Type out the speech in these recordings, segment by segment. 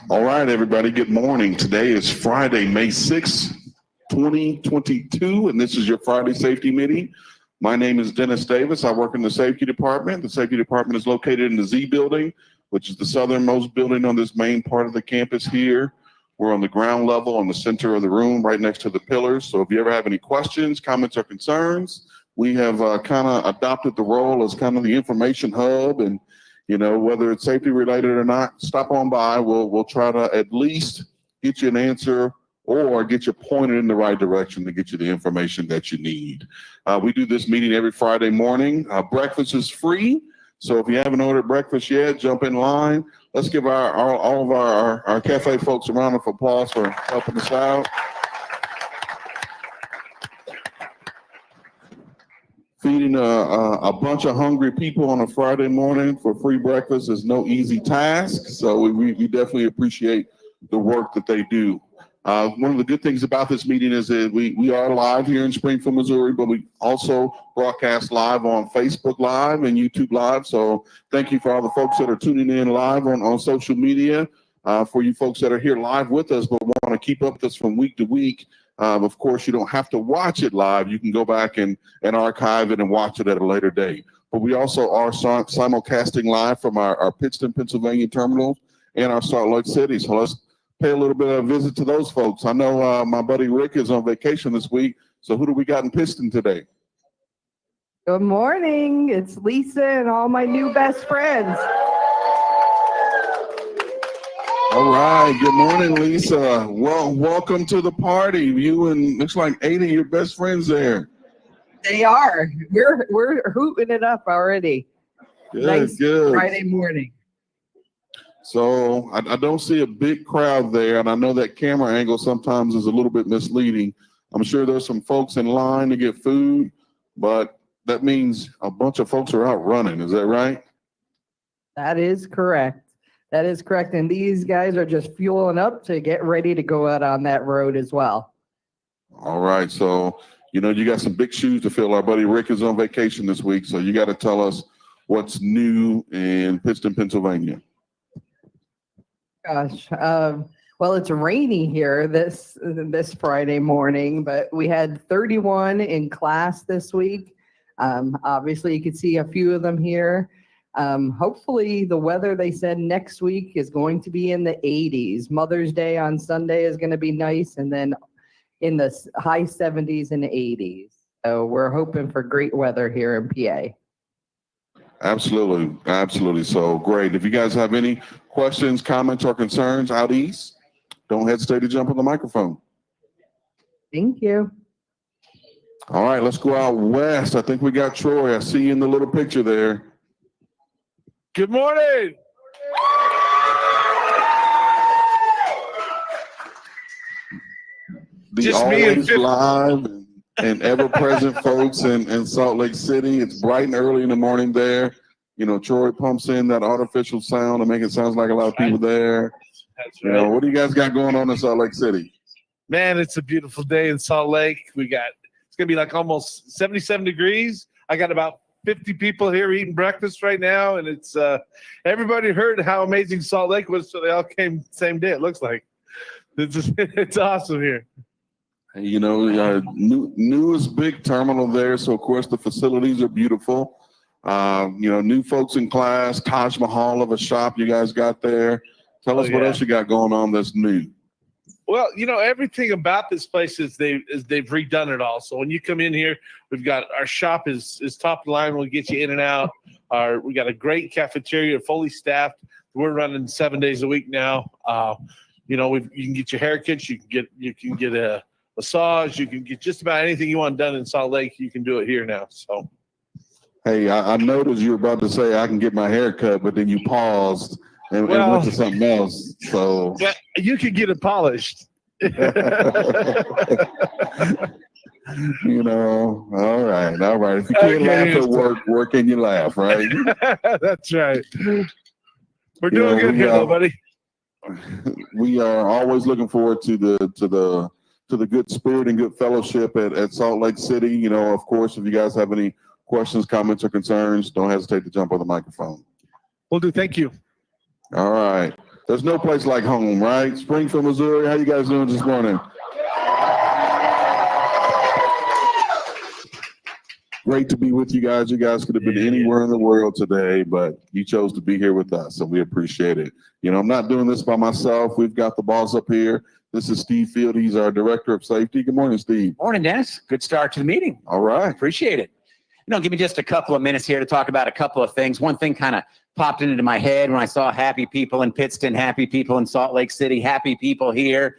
All right, everybody, good morning. Today is Friday, May 6th, 2022, and this is your Friday Safety Meeting. My name is Dennis Davis. I work in the Safety Department. The Safety Department is located in the Z Building, which is the southernmost building on this main part of the campus here. We're on the ground level, on the center of the room, right next to the pillars. So if you ever have any questions, comments, or concerns, we have kind of adopted the role as kind of the information hub, and whether it's safety related or not, stop on by. We'll try to at least get you an answer or get you pointed in the right direction to get you the information that you need. We do this meeting every Friday morning. Breakfast is free, so if you haven't ordered breakfast yet, jump in line. Let's give all of our cafe folks a round of applause for helping us out. Feeding a bunch of hungry people on a Friday morning for free breakfast is no easy task, so we definitely appreciate the work that they do. One of the good things about this meeting is that we are live here in Springfield, Missouri, but we also broadcast live on Facebook Live and YouTube Live, so thank you for all the folks that are tuning in live on social media. For you folks that are here live with us but want to keep up with us from week to week, of course, you don't have to watch it live. You can go back and archive it and watch it at a later date. But we also are simulcasting live from our Pittston, Pennsylvania terminal and our Salt Lake City. So let's pay a little bit of a visit to those folks. I know my buddy Rick is on vacation this week. So who do we got in Pittston today? Good morning. It's Lisa and all my new best friends. All right. Good morning, Lisa. Well, welcome to the party. You and looks like 8 of your best friends there. They are. We're hooting it up already. Nice Friday morning. So I don't see a big crowd there, and I know that camera angle sometimes is a little bit misleading. I'm sure there's some folks in line to get food, but that means a bunch of folks are out running. Is that right? That is correct. That is correct. And these guys are just fueling up to get ready to go out on that road as well. All right. So, you got some big shoes to fill. Our buddy Rick is on vacation this week, so you got to tell us what's new in Pittston, Pennsylvania. Gosh. Well, it's rainy here this Friday morning, but we had 31 in class this week. Obviously, you can see a few of them here. Hopefully the weather, they said next week, is going to be in the 80s. Mother's Day on Sunday is going to be nice, and then in the high 70s and 80s. So we're hoping for great weather here in PA. Absolutely. So great. If you guys have any questions, comments, or concerns out east, don't hesitate to jump on the microphone. Thank you. All right, let's go out west. I think we got Troy. I see you in the little picture there. Good morning. Just always live and ever-present folks in Salt Lake City. It's bright and early in the morning there. Troy pumps in that artificial sound to make it sound like a lot of people there. That's right. What do you guys got going on in Salt Lake City? Man, it's a beautiful day in Salt Lake. It's gonna be like almost 77 degrees. I got about 50 people here eating breakfast right now, and it's everybody heard how amazing Salt Lake was, so they all came the same day. It looks like it's awesome here. Newest big terminal there, so of course the facilities are beautiful. New folks in class, Taj Mahal of a shop you guys got there. Tell us what else you got going on that's new. Well, everything about this place is they've redone it all. So when you come in here, we've got our shop is top of the line. We'll get you in and out. We got a great cafeteria, fully staffed. We're running 7 days a week now. You can get your haircuts. You can get a massage. You can get just about anything you want done in Salt Lake. You can do it here now. So. Hey, I noticed you were about to say I can get my hair cut, but then you paused. And went to something else. So you can get it polished. All right. If you can't laugh at work and you laugh, right? That's right. We're doing good here, though, buddy. We are always looking forward to the good spirit and good fellowship at Salt Lake City. Of course, if you guys have any questions, comments, or concerns, don't hesitate to jump on the microphone. Will do. Thank you. All right. There's no place like home, right? Springfield, Missouri. How you guys doing this morning? Great to be with you guys. You guys could have been anywhere in the world today, but you chose to be here with us, so we appreciate it. You know, I'm not doing this by myself. We've got the boss up here. This is Steve Field. He's our Director of Safety. Good morning, Steve. Morning, Dennis. Good start to the meeting. All right. Appreciate it. Give me just a couple of minutes here to talk about a couple of things. One thing kind of popped into my head when I saw happy people in Pittston, happy people in Salt Lake City, happy people here.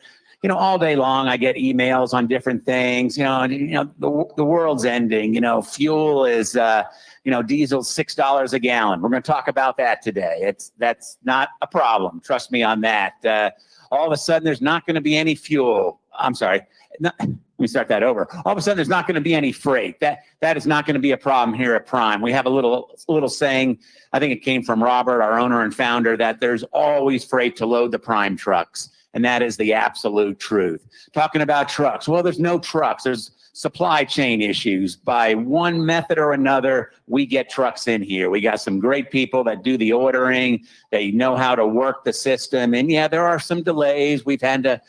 All day long I get emails on different things. The world's ending. Fuel is diesel $6 a gallon. We're going to talk about that today. That's not a problem. Trust me on that. All of a sudden there's not going to be any fuel. I'm sorry. Let me start that over. All of a sudden there's not going to be any freight. That is not going to be a problem here at Prime. We have a little saying, I think it came from Robert, our owner and founder, that there's always freight to load the Prime trucks. And that is the absolute truth. Talking about trucks. Well, there's no trucks. There's supply chain issues. By one method or another, we get trucks in here. We got some great people that do the ordering. They know how to work the system. And yeah, there are some delays. We've had to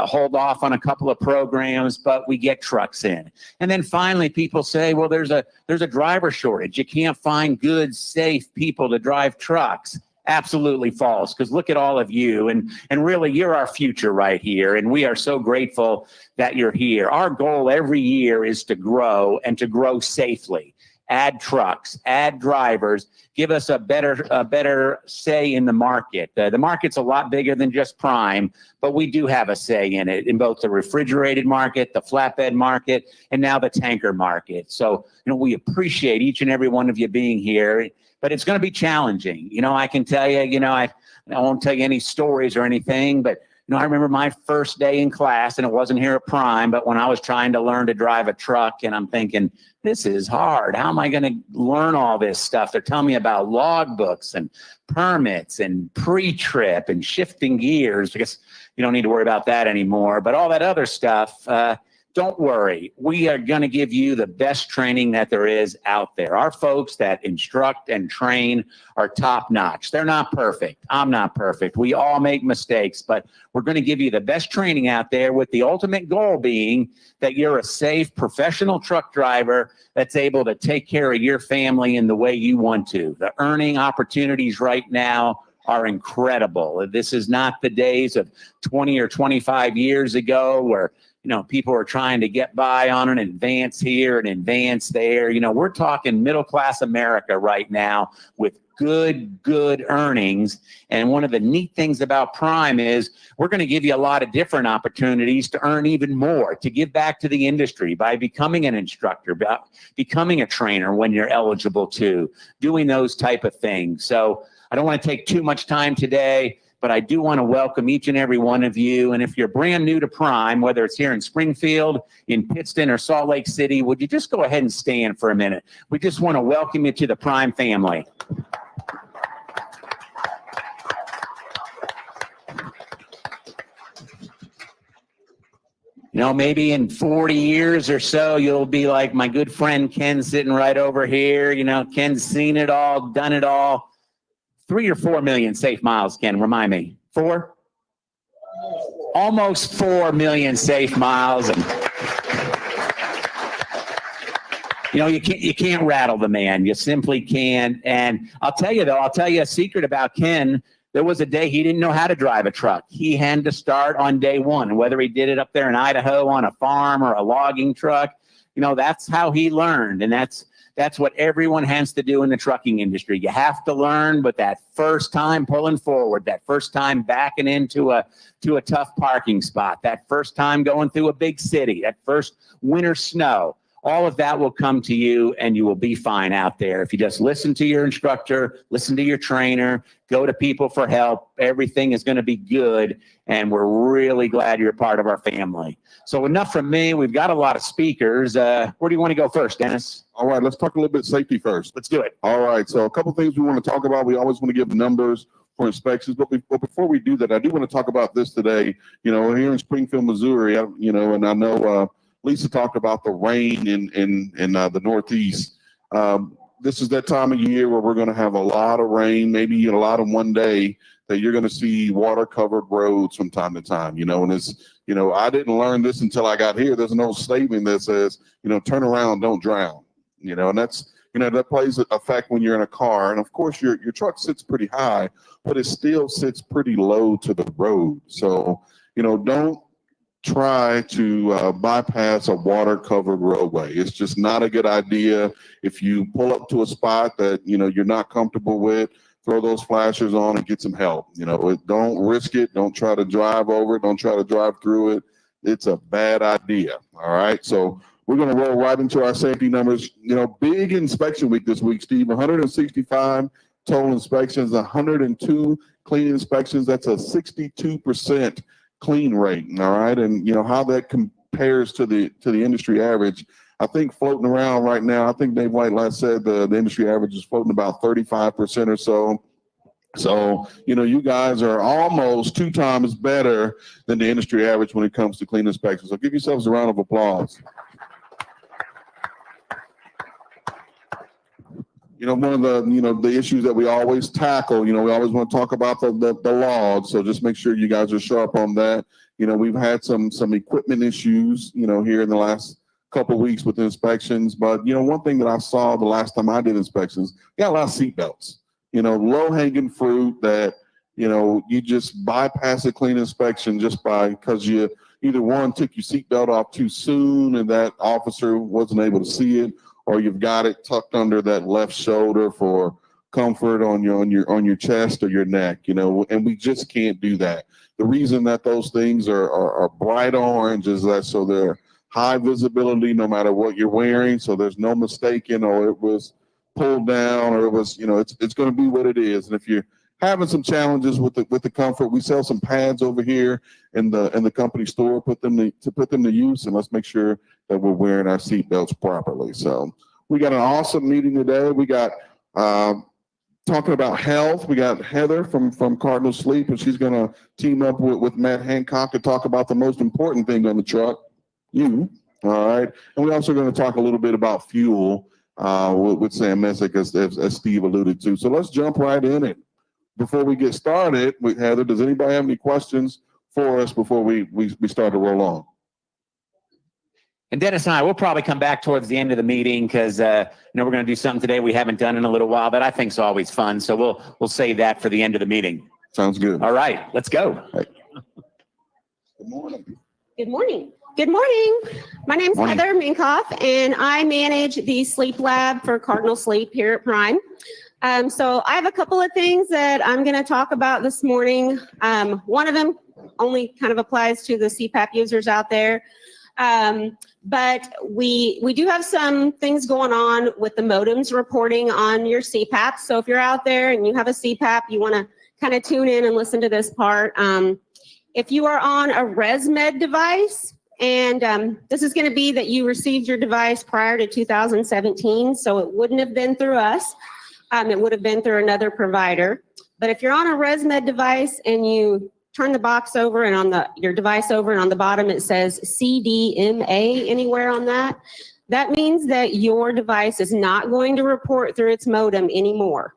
hold off on a couple of programs, but we get trucks in. And then finally, people say, well, there's a driver shortage. You can't find good, safe people to drive trucks. Absolutely false, because look at all of you, and really you're our future right here, and we are so grateful that you're here. Our goal every year is to grow and to grow safely. Add trucks, add drivers, give us a better say in the market. The market's a lot bigger than just Prime, but we do have a say in it, in both the refrigerated market, the flatbed market, and now the tanker market. So, we appreciate each and every one of you being here. But it's going to be challenging. I can tell you, I won't tell you any stories or anything, but, I remember my first day in class, and it wasn't here at Prime, but when I was trying to learn to drive a truck, and I'm thinking, this is hard. How am I going to learn all this stuff? They're telling me about logbooks and permits and pre-trip and shifting gears, because you don't need to worry about that anymore. But all that other stuff, don't worry. We are going to give you the best training that there is out there. Our folks that instruct and train are top notch. They're not perfect. I'm not perfect. We all make mistakes, but we're going to give you the best training out there, with the ultimate goal being that you're a safe professional truck driver that's able to take care of your family in the way you want to. The earning opportunities right now are incredible. This is not the days of 20 or 25 years ago where people are trying to get by on an advance here and advance there. We're talking middle-class America right now with good earnings. And one of the neat things about Prime is we're going to give you a lot of different opportunities to earn even more, to give back to the industry by becoming an instructor, by becoming a trainer when you're eligible to, doing those type of things. So I don't want to take too much time today, but I do want to welcome each and every one of you. And if you're brand new to Prime, whether it's here in Springfield, in Pittston, or Salt Lake City, would you just go ahead and stand for a minute? We just want to welcome you to the Prime family. Maybe in 40 years or so, you'll be like my good friend Ken sitting right over here. Ken's seen it all, done it all. 3 or 4 million safe miles, Ken, remind me. 4? Almost 4 million safe miles. And you can't rattle the man. You simply can't. And I'll tell you a secret about Ken. There was a day he didn't know how to drive a truck. He had to start on day one, whether he did it up there in Idaho on a farm or a logging truck. That's how he learned. And that's what everyone has to do in the trucking industry. You have to learn, but that first time pulling forward, that first time backing into a tough parking spot, that first time going through a big city, that first winter snow, all of that will come to you, and you will be fine out there. If you just listen to your instructor, listen to your trainer, go to people for help, everything is going to be good, and we're really glad you're a part of our family. So enough from me. We've got a lot of speakers. Where do you want to go first, Dennis? All right, let's talk a little bit safety first. Let's do it. All right, so a couple things we want to talk about. We always want to give numbers for inspections, but before we do that, I do want to talk about this today. Here in Springfield, Missouri, and I know Lisa talked about the rain in the Northeast. this is that time of year where we're going to have a lot of rain, maybe a lot of one day that you're going to see water covered roads from time to time, and it's, I didn't learn this until I got here. There's an old statement that says, turn around, don't drown, and that's, that plays a fact when you're in a car. And of course your truck sits pretty high, but it still sits pretty low to the road. So, don't try to bypass a water covered roadway. It's just not a good idea. If you pull up to a spot that, you're not comfortable with, throw those flashers on and get some help. Don't risk it. Don't try to drive over it. Don't try to drive through it. It's a bad idea. All right. So we're going to roll right into our safety numbers. Big inspection week this week, Steve. 165 total inspections, 102 clean inspections. That's a 62% clean rate. All right. And how that compares to the industry average. I think floating around right now, I think Dave White last said the industry average is floating about 35% or so. So, you guys are almost 2 times better than the industry average when it comes to clean inspections. So give yourselves a round of applause. One of the issues that we always tackle, we always want to talk about the logs. So just make sure you guys are sharp on that. We've had some equipment issues, here in the last couple of weeks with inspections. But, one thing that I saw the last time I did inspections, we got a lot of seat belts, low hanging fruit that, you just bypass a clean inspection just because you either one, took your seat belt off too soon and that officer wasn't able to see it, or you've got it tucked under that left shoulder for comfort on your chest or your neck, and we just can't do that. The reason that those things are bright orange is that so they're high visibility no matter what you're wearing, so there's no mistaking, or it was pulled down, or it was, it's going to be what it is. And if you're having some challenges with the comfort, we sell some pads over here in the company store. Put them to use, and let's make sure that we're wearing our seat belts properly. So we got an awesome meeting today. We got talking about health. We got Heather from Cardinal Sleep, and she's going to team up with Matt Hancock to talk about the most important thing on the truck, you. All right. And we're also going to talk a little bit about fuel with Sam Messick, as Steve alluded to. So let's jump right in it. Before we get started with Heather, does anybody have any questions for us before we start to roll on? And Dennis and I will probably come back towards the end of the meeting because we're going to do something today we haven't done in a little while that I think is always fun. So we'll save that for the end of the meeting. Sounds good. All right, let's go. Hey. Good morning. Good morning. Good morning. My name's Morning. Heather Minkoff, and I manage the sleep lab for Cardinal Sleep here at Prime. So I have a couple of things that I'm going to talk about this morning. One of them only kind of applies to the CPAP users out there. But we do have some things going on with the modems reporting on your CPAP. So if you're out there and you have a CPAP, you want to kind of tune in and listen to this part. If you are on a ResMed device, and this is going to be that you received your device prior to 2017, so it wouldn't have been through us. It would have been through another provider. But if you're on a ResMed device and you turn the box over and on your device over, and on the bottom it says CDMA anywhere on that, that means that your device is not going to report through its modem anymore.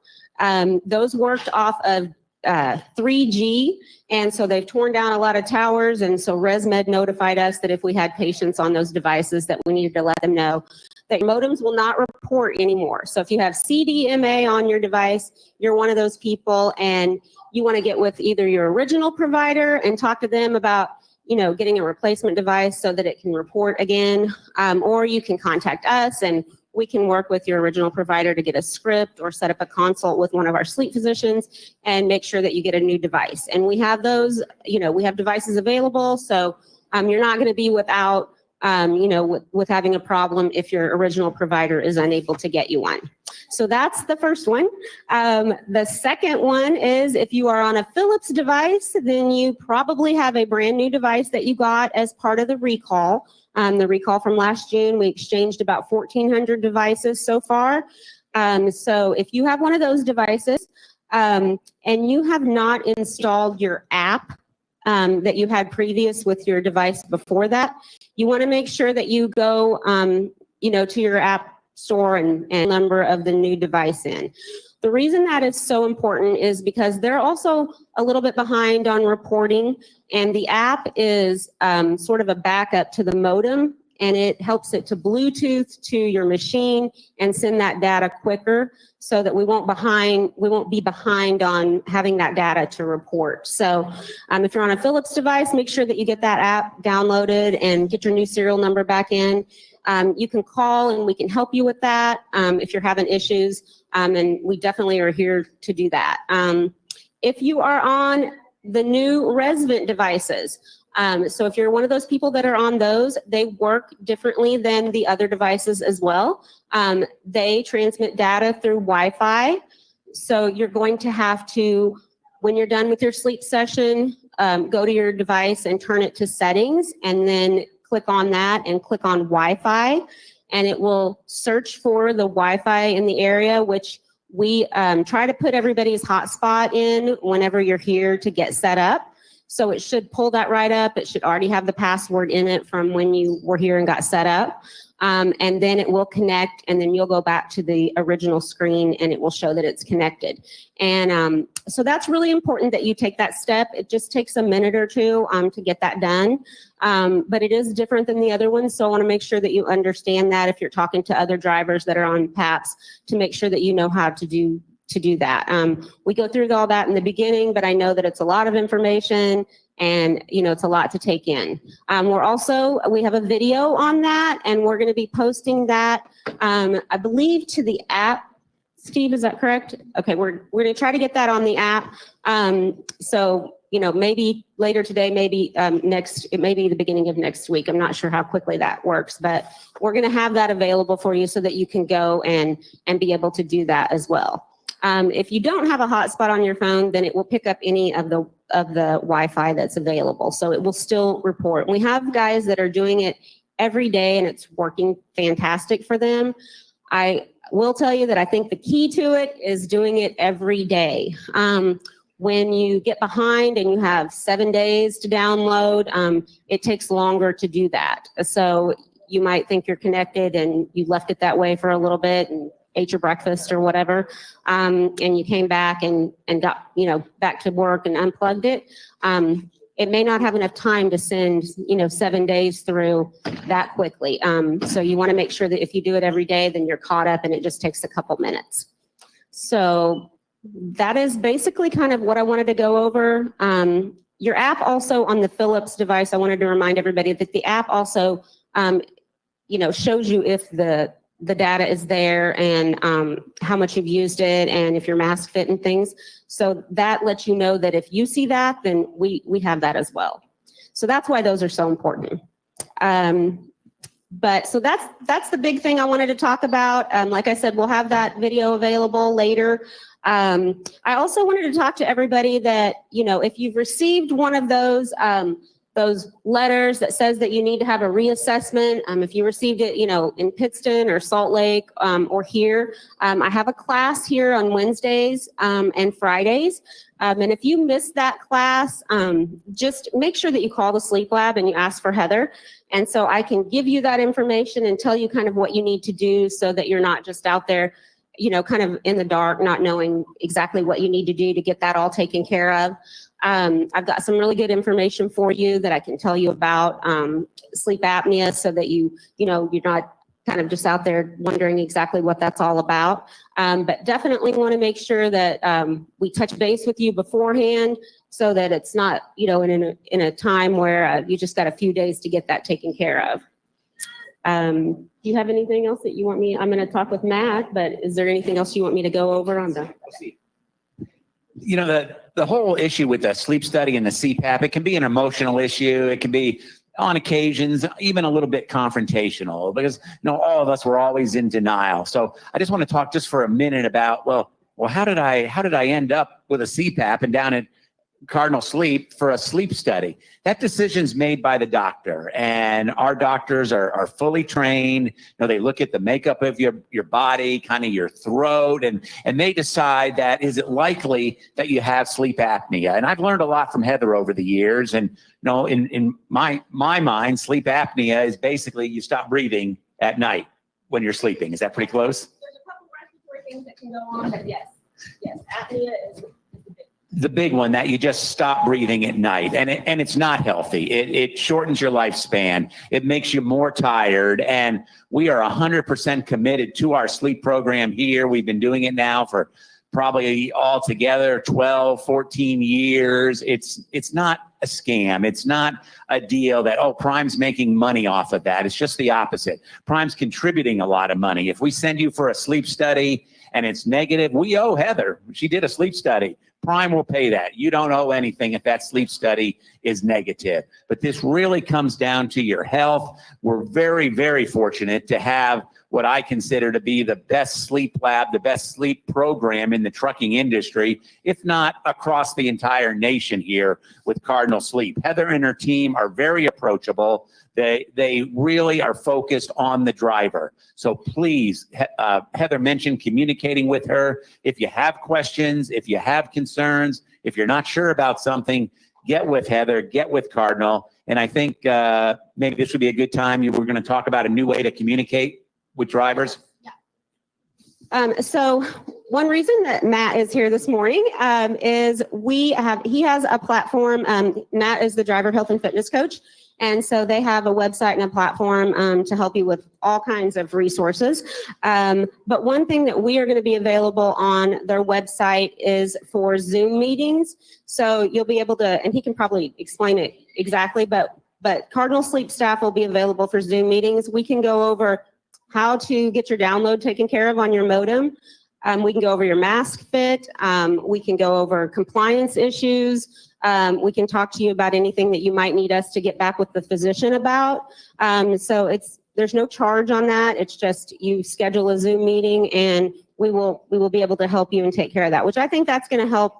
Those worked off of 3G, and so they've torn down a lot of towers, and so ResMed notified us that if we had patients on those devices that we needed to let them know that modems will not report anymore. So if you have CDMA on your device, you're one of those people, and you want to get with either your original provider and talk to them about, getting a replacement device so that it can report again, or you can contact us and we can work with your original provider to get a script or set up a consult with one of our sleep physicians and make sure that you get a new device. And we have those, we have devices available. So you're not going to be without, with having a problem if your original provider is unable to get you one. So that's the first one. The second one is if you are on a Philips device, then you probably have a brand new device that you got as part of the recall. The recall from last June, we exchanged about 1,400 devices so far. So if you have one of those devices and you have not installed your app that you had previous with your device before that, you want to make sure that you go, to your app store and number of the new device in. The reason that is so important is because they're also a little bit behind on reporting, and the app is sort of a backup to the modem, and it helps it to Bluetooth to your machine and send that data quicker so that we won't be behind on having that data to report. So if you're on a Philips device, make sure that you get that app downloaded and get your new serial number back in. You can call and we can help you with that if you're having issues, and we definitely are here to do that. If you are on the new resident devices, so if you're one of those people that are on those, they work differently than the other devices as well. They transmit data through Wi-Fi. So you're going to have to, when you're done with your sleep session, go to your device and turn it to settings, and then click on that and click on Wi-Fi, and it will search for the Wi-Fi in the area, which we try to put everybody's hotspot in whenever you're here to get set up. So it should pull that right up. It should already have the password in it from when you were here and got set up. And then it will connect, and then you'll go back to the original screen and it will show that it's connected. And so that's really important that you take that step. It just takes a minute or two to get that done. But it is different than the other ones. So I want to make sure that you understand that if you're talking to other drivers that are on PAPs, to make sure that you know how to do that. We go through all that in the beginning, but I know that it's a lot of information and, you know, it's a lot to take in. We have a video on that, and we're going to be posting that, I believe, to the app. Steve, is that correct? Okay, we're going to try to get that on the app. So, you know, maybe later today, maybe it may be the beginning of next week. I'm not sure how quickly that works, but we're going to have that available for you so that you can go and be able to do that as well. If you don't have a hotspot on your phone, then it will pick up any of the Wi-Fi that's available. So it will still report. We have guys that are doing it every day, and it's working fantastic for them. I will tell you that I think the key to it is doing it every day. When you get behind and you have 7 days to download, it takes longer to do that. So you might think you're connected and you left it that way for a little bit and ate your breakfast or whatever, and you came back and got, you know, back to work and unplugged it. It may not have enough time to send, you know, 7 days through that quickly. So you want to make sure that if you do it every day, then you're caught up and it just takes a couple minutes. So that is basically kind of what I wanted to go over. Your app also on the Philips device, I wanted to remind everybody that the app also, you know, shows you if the data is there and how much you've used it and if your mask fit and things. So that lets you know that if you see that, then we have that as well. So that's why those are so important. But so that's the big thing I wanted to talk about. Like I said, we'll have that video available later. I also wanted to talk to everybody that, you know, if you've received one of those letters that says that you need to have a reassessment, if you received it, you know, in Pittston or Salt Lake or here, I have a class here on Wednesdays and Fridays. And if you missed that class, just make sure that you call the sleep lab and you ask for Heather. And so I can give you that information and tell you kind of what you need to do so that you're not just out there, you know, kind of in the dark, not knowing exactly what you need to do to get that all taken care of. I've got some really good information for you that I can tell you about sleep apnea so that you know, you're not kind of just out there wondering exactly what that's all about. But definitely want to make sure that we touch base with you beforehand so that it's not, you know, in a time where you just got a few days to get that taken care of. Do you have anything else that you want me? I'm going to talk with Matt, but is there anything else you want me to go over on the? You know, the whole issue with the sleep study and the CPAP, it can be an emotional issue. It can be on occasions, even a little bit confrontational because, you know, all of us were always in denial. So I just want to talk just for a minute about, well, how did I end up with a CPAP and down at Cardinal Sleep for a sleep study? That decision's made by the doctor, and our doctors are fully trained. You know, they look at the makeup of your body, kind of your throat, and they decide that is it likely that you have sleep apnea. And I've learned a lot from Heather over the years. And, you know, in my mind, sleep apnea is basically you stop breathing at night. when you're sleeping. Is that pretty close? There's a couple respiratory things that can go on, but yes, apnea is The big one, that you just stop breathing at night, and it's not healthy. It shortens your lifespan. It makes you more tired, and we are 100% committed to our sleep program here. We've been doing it now for probably altogether 12, 14 years. It's not a scam. It's not a deal that, oh, Prime's making money off of that. It's just the opposite. Prime's contributing a lot of money. If we send you for a sleep study and it's negative, we owe Heather. She did a sleep study. Prime will pay that. You don't owe anything if that sleep study is negative. But this really comes down to your health. We're very, very fortunate to have what I consider to be the best sleep lab, the best sleep program in the trucking industry, if not across the entire nation here with Cardinal Sleep. Heather and her team are very approachable. They really are focused on the driver. So please, Heather mentioned communicating with her. If you have questions, if you have concerns, if you're not sure about something, get with Heather, get with Cardinal. And I think maybe this would be a good time. We're going to talk about a new way to communicate with drivers. So one reason that Matt is here this morning is he has a platform. Matt is the driver health and fitness coach. And so they have a website and a platform to help you with all kinds of resources. But one thing that we are going to be available on their website is for Zoom meetings. So you'll be able to, and he can probably explain it exactly, but Cardinal Sleep staff will be available for Zoom meetings. We can go over how to get your download taken care of on your modem. We can go over your mask fit. We can go over compliance issues. We can talk to you about anything that you might need us to get back with the physician about. So there's no charge on that. It's just you schedule a Zoom meeting and we will be able to help you and take care of that, which I think that's going to help,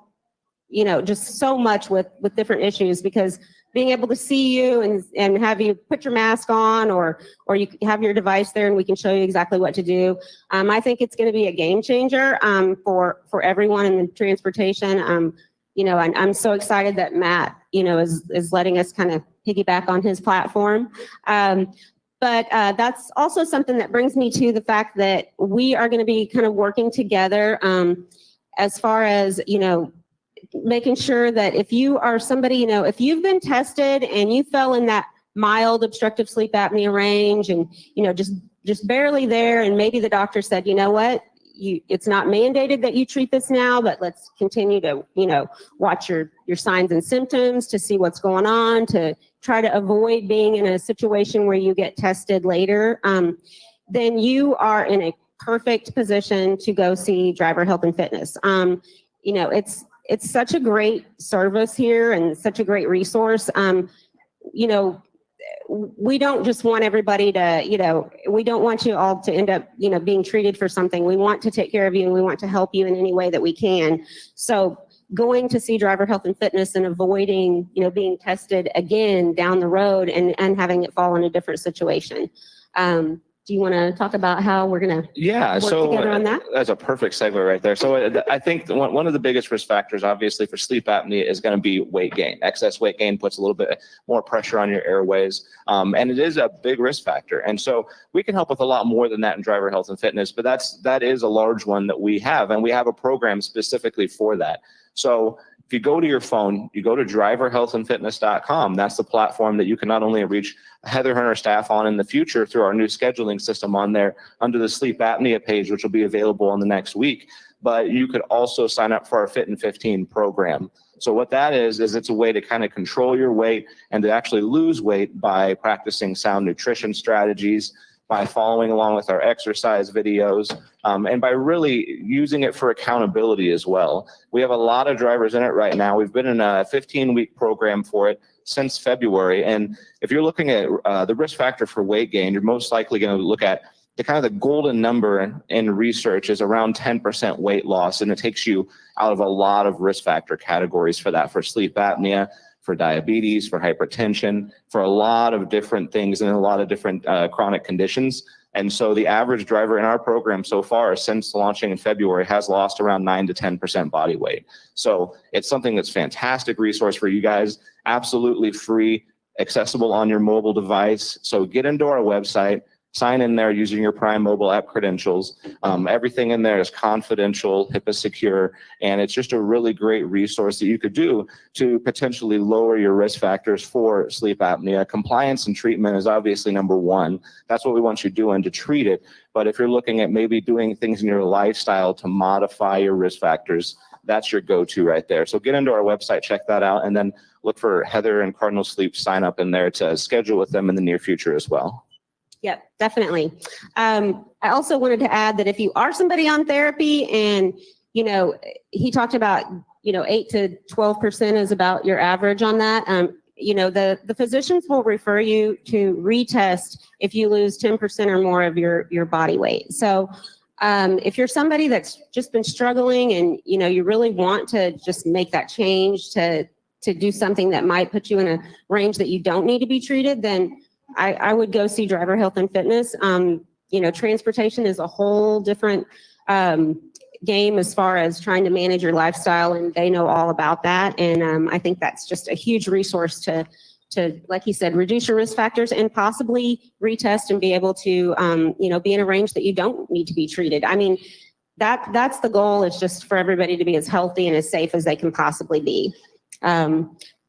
just so much with different issues, because being able to see you and have you put your mask on or you have your device there and we can show you exactly what to do. I think it's going to be a game changer for everyone in the transportation. And I'm so excited that Matt, is letting us kind of piggyback on his platform. But that's also something that brings me to the fact that we are going to be kind of working together as far as, making sure that if you are somebody, if you've been tested and you fell in that mild obstructive sleep apnea range and, just barely there, and maybe the doctor said, you know what, it's not mandated that you treat this now, but let's continue to, watch your signs and symptoms to see what's going on, to try to avoid being in a situation where you get tested later, then you are in a perfect position to go see Driver Health and Fitness. It's such a great service here and such a great resource. We don't just want everybody to, we don't want you all to end up, being treated for something. We want to take care of you and we want to help you in any way that we can. So going to see Driver Health and Fitness and avoiding, being tested again down the road and having it fall in a different situation. Do you want to talk about how we're going to work together on that? That's a perfect segue right there. So I think one of the biggest risk factors, obviously, for sleep apnea is going to be weight gain. Excess weight gain puts a little bit more pressure on your airways, and it is a big risk factor. And so we can help with a lot more than that in Driver Health and Fitness, but that is a large one that we have, and we have a program specifically for that. So if you go to your phone, you go to driverhealthandfitness.com. That's the platform that you can not only reach Heather and her staff on in the future through our new scheduling system on there under the sleep apnea page, which will be available in the next week, but you could also sign up for our Fit in 15 program. So what that is it's a way to kind of control your weight and to actually lose weight by practicing sound nutrition strategies, by following along with our exercise videos, and by really using it for accountability as well. We have a lot of drivers in it right now. We've been in a 15-week program for it since February. And if you're looking at the risk factor for weight gain, you're most likely going to look at the kind of the golden number in research is around 10% weight loss. And it takes you out of a lot of risk factor categories for that, for sleep apnea, for diabetes, for hypertension, for a lot of different things and a lot of different chronic conditions. And so the average driver in our program so far, since launching in February, has lost around 9 to 10% body weight. So it's something that's fantastic resource for you guys, absolutely free, accessible on your mobile device. So get into our website, sign in there using your Prime mobile app credentials. Everything in there is confidential, HIPAA secure, and it's just a really great resource that you could do to potentially lower your risk factors for sleep apnea. Compliance and treatment is obviously number one. That's what we want you doing to treat it. But if you're looking at maybe doing things in your lifestyle to modify your risk factors, that's your go-to right there. So get into our website, check that out, and then look for Heather and Cardinal Sleep sign up in there to schedule with them in the near future as well. Yep, definitely. I also wanted to add that if you are somebody on therapy and, he talked about, 8 to 12% is about your average on that. The physicians will refer you to retest if you lose 10% or more of your body weight. So if you're somebody that's just been struggling and, you really want to just make that change to do something that might put you in a range that you don't need to be treated, then I would go see Driver Health and Fitness. Transportation is a whole different game as far as trying to manage your lifestyle, and they know all about that. And I think that's just a huge resource to, like you said, reduce your risk factors and possibly retest and be able to, be in a range that you don't need to be treated. I mean, that's the goal, is just for everybody to be as healthy and as safe as they can possibly be.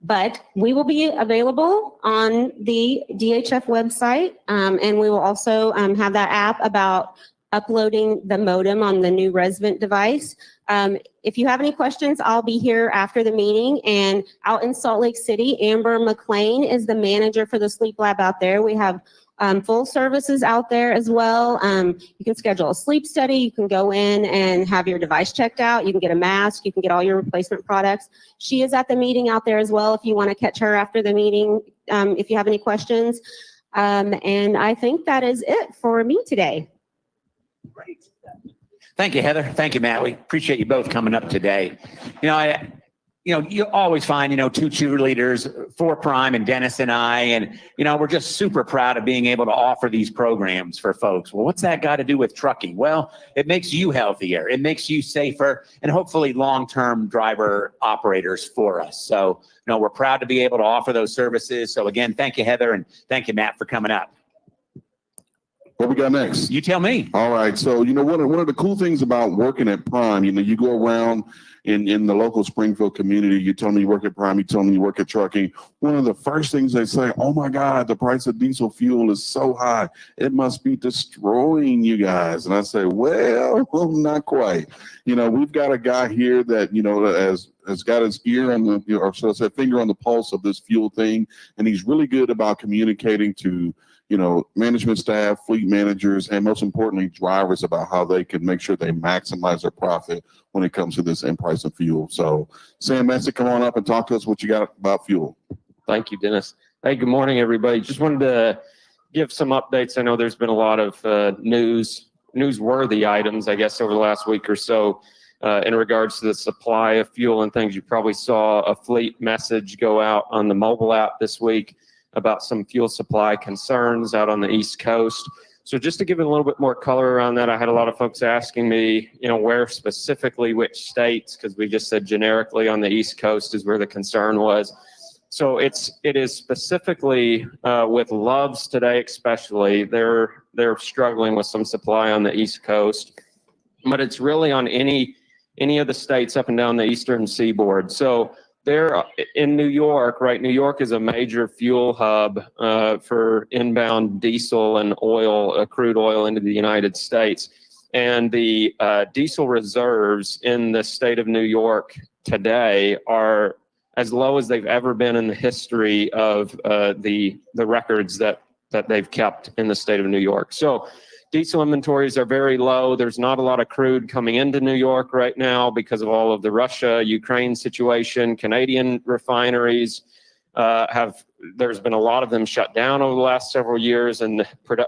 But we will be available on the DHF website, and we will also have that app about uploading the modem on the new resident device. If you have any questions, I'll be here after the meeting. And out in Salt Lake City, Amber McLean is the manager for the sleep lab out there. We have full services out there as well. You can schedule a sleep study. You can go in and have your device checked out. You can get a mask. You can get all your replacement products. She is at the meeting out there as well if you want to catch her after the meeting, if you have any questions. And I think that is it for me today. Great. Thank you, Heather. Thank you, Matt. We appreciate you both coming up today. You always find, two cheerleaders, for Prime and Dennis and I, and, we're just super proud of being able to offer these programs for folks. Well, what's that got to do with trucking? Well, it makes you healthier. It makes you safer and hopefully long-term driver operators for us. So, we're proud to be able to offer those services. So again, thank you, Heather, and thank you, Matt, for coming up. What we got next? You tell me. All right. So, one of the cool things about working at Prime, you go around in the local Springfield community, you tell me you work at Prime, you tell me you work at trucking. One of the first things they say, oh my God, the price of diesel fuel is so high. It must be destroying you guys. And I say, well, not quite. We've got a guy here that, has got his ear on the, or so I said, finger on the pulse of this fuel thing. And he's really good about communicating to management staff, fleet managers, and most importantly, drivers about how they can make sure they maximize their profit when it comes to this end price of fuel. So, Sam Messick, come on up and talk to us what you got about fuel. Thank you, Dennis. Hey, good morning, everybody. Just wanted to give some updates. I know there's been a lot of newsworthy items, I guess, over the last week or so in regards to the supply of fuel and things. You probably saw a fleet message go out on the mobile app this week about some fuel supply concerns out on the East Coast. So just to give it a little bit more color around that, I had a lot of folks asking me, where specifically, which states, because we just said generically on the East Coast is where the concern was. So it is specifically with Love's today, especially, they're struggling with some supply on the East Coast, but it's really on any of the states up and down the Eastern Seaboard. So they're in New York, right? New York is a major fuel hub for inbound diesel and oil, crude oil into the United States. And the diesel reserves in the state of New York today are as low as they've ever been in the history of the records that they've kept in the state of New York. So diesel inventories are very low. There's not a lot of crude coming into New York right now because of all of the Russia-Ukraine situation. Canadian refineries there's been a lot of them shut down over the last several years, and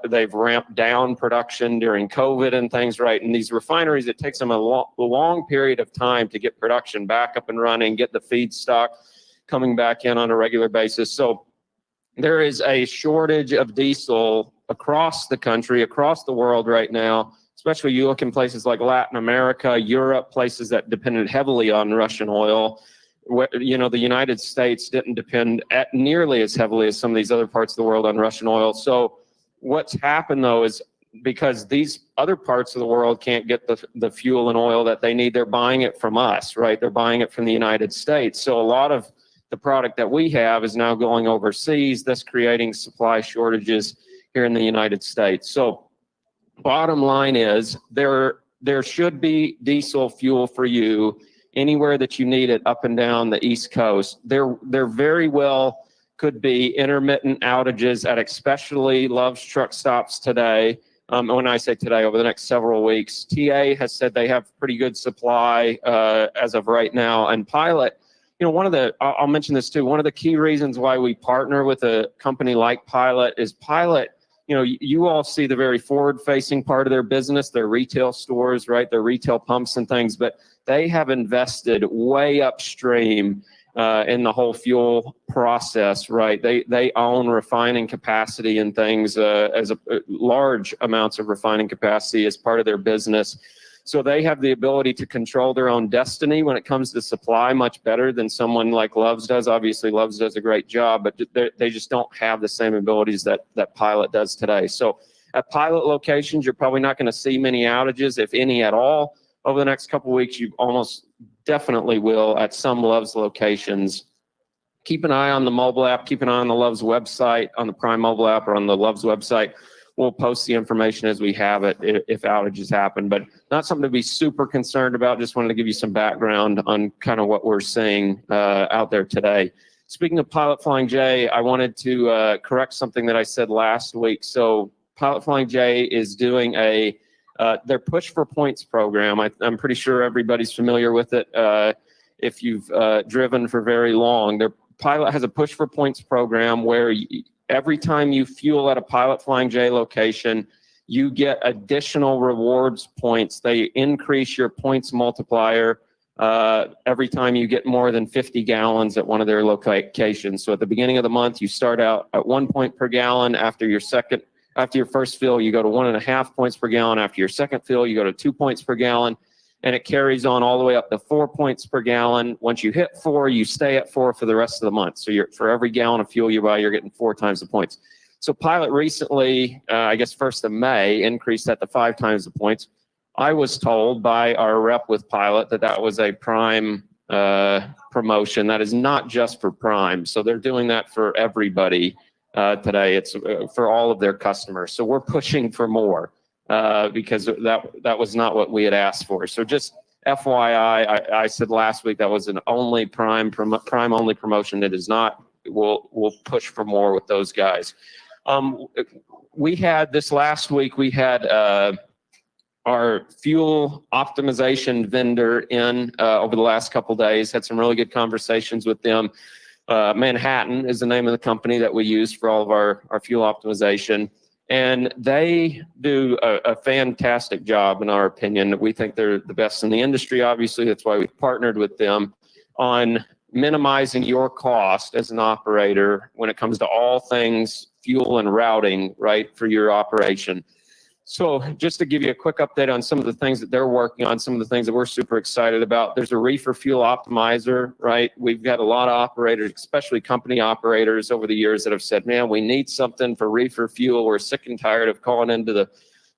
they've ramped down production during COVID and things, right? And these refineries, it takes them a long period of time to get production back up and running, get the feedstock coming back in on a regular basis. So there is a shortage of diesel across the country, across the world right now, especially you look in places like Latin America, Europe, places that depended heavily on Russian oil. The United States didn't depend nearly as heavily as some of these other parts of the world on Russian oil. So what's happened though is because these other parts of the world can't get the fuel and oil that they need, they're buying it from us, right? They're buying it from the United States. So a lot of the product that we have is now going overseas, thus creating supply shortages here in the United States. So bottom line is there should be diesel fuel for you anywhere that you need it up and down the East Coast. There very well could be intermittent outages at especially Love's truck stops today. When I say today, over the next several weeks, TA has said they have pretty good supply as of right now. And Pilot, you know, I'll mention this too, one of the key reasons why we partner with a company like Pilot is Pilot, you know, you all see the very forward-facing part of their business, their retail stores, right, their retail pumps and things, but they have invested way upstream in the whole fuel process, right? They own refining capacity and things, large amounts of refining capacity as part of their business. So they have the ability to control their own destiny when it comes to supply much better than someone like Love's does. Obviously, Love's does a great job, but they just don't have the same abilities that Pilot does today. So at Pilot locations, you're probably not going to see many outages, if any at all. Over the next couple of weeks, you almost definitely will at some Love's locations. Keep an eye on the mobile app. Keep an eye on the Love's website, on the Prime mobile app or on the Love's website. We'll post the information as we have it if outages happen, but not something to be super concerned about. Just wanted to give you some background on kind of what we're seeing out there today. Speaking of Pilot Flying J, I wanted to correct something that I said last week. So Pilot Flying J is doing their Push for Points program. I'm pretty sure everybody's familiar with it. If you've driven for very long, their Pilot has a Push for Points program where every time you fuel at a Pilot Flying J location, you get additional rewards points. They increase your points multiplier every time you get more than 50 gallons at one of their locations. So at the beginning of the month, you start out at 1 point per gallon. After your first fill, you go to 1.5 points per gallon. After your second fill, you go to 2 points per gallon. And it carries on all the way up to 4 points per gallon. Once you hit 4, you stay at 4 for the rest of the month. So for every gallon of fuel you buy, you're getting 4 times the points. So Pilot recently, I guess 1st of May, increased that to 5 times the points. I was told by our rep with Pilot that was a Prime promotion. That is not just for Prime. So they're doing that for everybody today. It's for all of their customers. So we're pushing for more. Because that was not what we had asked for. So just FYI, I said last week that was an only Prime only promotion. It is not. We'll push for more with those guys. We had this last week. We had our fuel optimization vendor in over the last couple of days. Had some really good conversations with them. Manhattan is the name of the company that we use for all of our fuel optimization. And they do a fantastic job, in our opinion. We think they're the best in the industry, obviously. That's why we've partnered with them on minimizing your cost as an operator when it comes to all things fuel and routing, right, for your operation. So just to give you a quick update on some of the things that they're working on, some of the things that we're super excited about. There's a reefer fuel optimizer, right? We've got a lot of operators, especially company operators over the years that have said, man, we need something for reefer fuel. We're sick and tired of calling into the